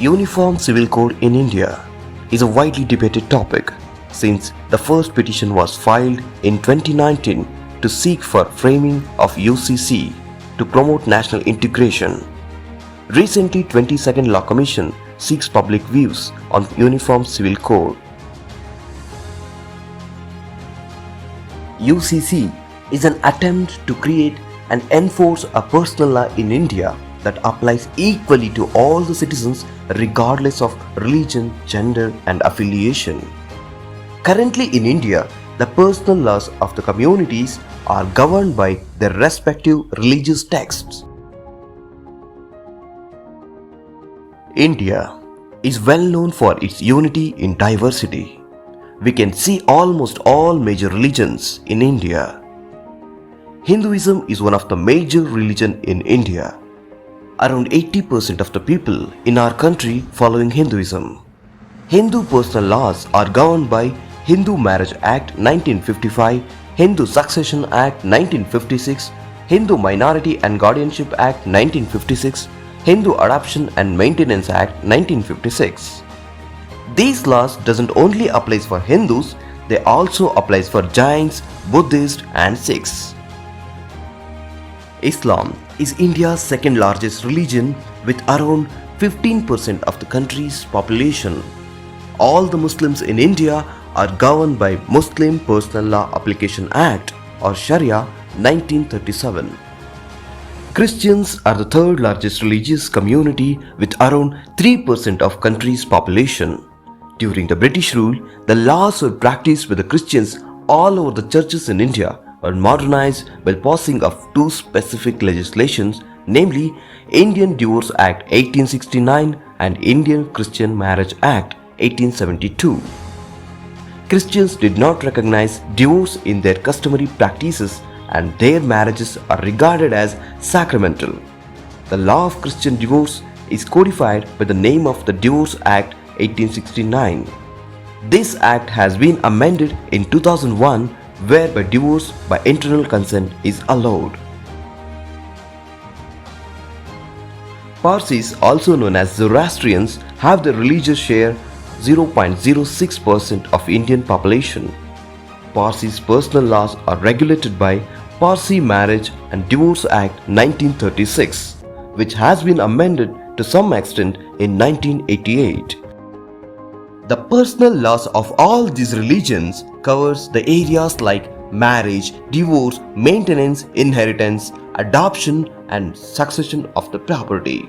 Uniform Civil Code in India is a widely debated topic since the first petition was filed in 2019 to seek for framing of UCC to promote national integration. Recently, 22nd Law Commission seeks public views on Uniform Civil Code. UCC is an attempt to create and enforce a personal law in India that applies equally to all the citizens regardless of religion, gender and affiliation. Currently in India, the personal laws of the communities are governed by their respective religious texts. India is well known for its unity in diversity. We can see almost all major religions in India. Hinduism is one of the major religions in India. Around 80% of the people in our country following Hinduism. Hindu personal laws are governed by Hindu Marriage Act 1955, Hindu Succession Act 1956, Hindu Minority and Guardianship Act 1956, Hindu Adoption and Maintenance Act 1956. These laws doesn't only apply for Hindus, they also apply for Jains, Buddhists and Sikhs. Islam is India's second largest religion with around 15% of the country's population. All the Muslims in India are governed by Muslim Personal Law Application Act or Sharia 1937. Christians are the third largest religious community with around 3% of country's population. During the British rule, the laws were practiced by the Christians all over the churches in India were modernized by passing of two specific legislations, namely Indian Divorce Act 1869 and Indian Christian Marriage Act 1872. Christians did not recognize divorce in their customary practices and their marriages are regarded as sacramental. The law of Christian divorce is codified by the name of the Divorce Act 1869. This act has been amended in 2001 whereby divorce by internal consent is allowed. Parsis, also known as Zoroastrians, have the religious share 0.06% of Indian population. Parsis' personal laws are regulated by Parsi Marriage and Divorce Act 1936, which has been amended to some extent in 1988. The personal laws of all these religions covers the areas like marriage, divorce, maintenance, inheritance, adoption and succession of the property.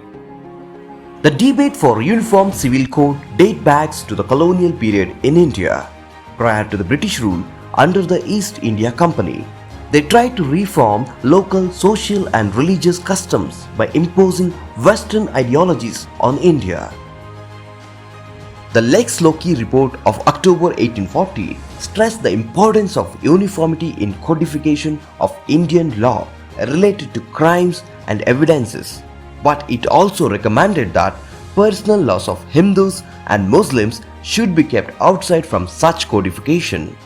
The debate for Uniform Civil Code dates back to the colonial period in India. Prior to the British rule under the East India Company, they tried to reform local social and religious customs by imposing Western ideologies on India. The Lex Loci report of October 1840 stressed the importance of uniformity in codification of Indian law related to crimes and evidences, but it also recommended that personal laws of Hindus and Muslims should be kept outside from such codification.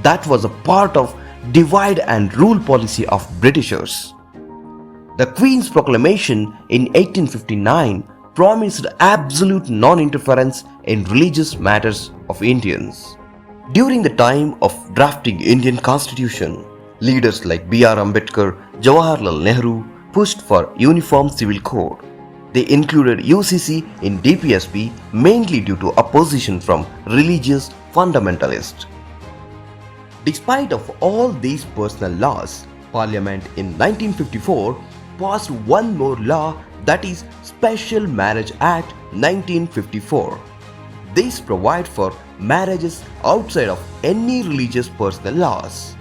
That was a part of divide and rule policy of Britishers. The Queen's Proclamation in 1859 promised absolute non-interference in religious matters of Indians. During the time of drafting Indian Constitution, leaders like B.R. Ambedkar, Jawaharlal Nehru pushed for Uniform Civil Code. They included UCC in DPSP mainly due to opposition from religious fundamentalists. Despite of all these personal laws, Parliament in 1954 passed one more law, that is Special Marriage Act 1954. This provides for marriages outside of any religious personal laws.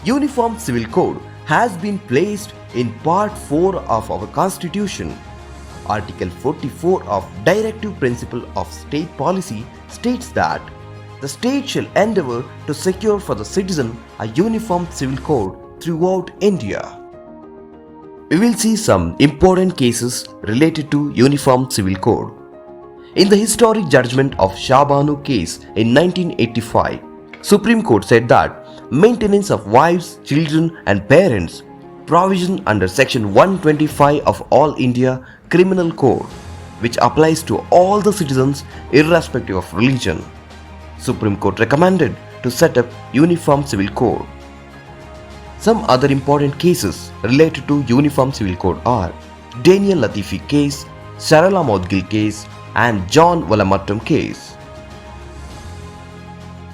Uniform Civil Code has been placed in Part 4 of our Constitution. Article 44 of Directive Principle of State Policy states that the state shall endeavour to secure for the citizen a uniform civil code throughout India. We will see some important cases related to Uniform Civil Code. In the historic judgment of Shah Banu case in 1985, Supreme Court said that maintenance of wives, children and parents, provision under Section 125 of All India Criminal Code, which applies to all the citizens irrespective of religion. Supreme Court recommended to set up Uniform Civil Code. Some other important cases related to Uniform Civil Code are Daniel Latifi case, Sarala Maudgil case and John Valamattam case.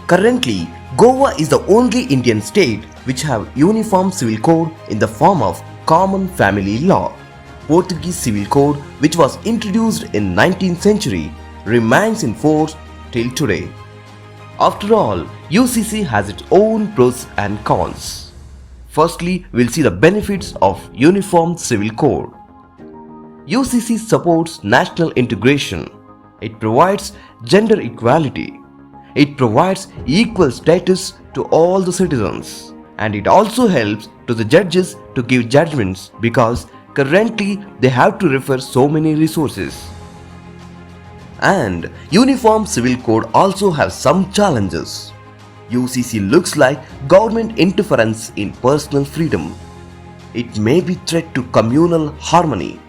Currently, Goa is the only Indian state which have Uniform Civil Code in the form of Common Family Law. Portuguese Civil Code, which was introduced in 19th century, remains in force till today. After all, UCC has its own pros and cons. Firstly, we'll see the benefits of Uniform Civil Code. UCC supports national integration. It provides gender equality. It provides equal status to all the citizens. And it also helps to the judges to give judgments because currently they have to refer so many resources. And Uniform Civil Code also has some challenges. UCC looks like government interference in personal freedom. It may be threat to communal harmony.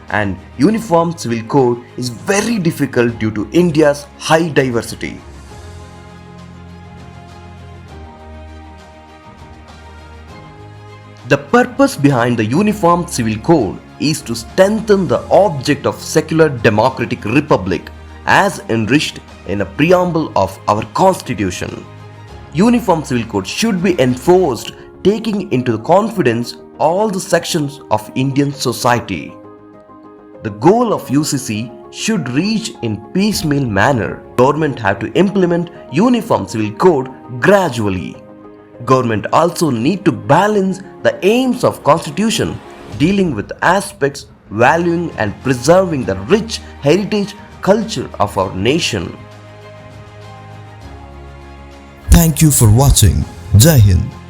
And Uniform Civil Code is very difficult due to India's high diversity. The purpose behind the Uniform Civil Code is to strengthen the object of secular democratic republic as enriched in a preamble of our constitution. Uniform Civil Code should be enforced taking into confidence all the sections of Indian society. The goal of UCC should reach in piecemeal manner. Government have to implement Uniform Civil Code gradually. Government also need to balance the aims of Constitution dealing with aspects valuing and preserving the rich heritage culture of our nation. Thank you for watching. Jai Hind.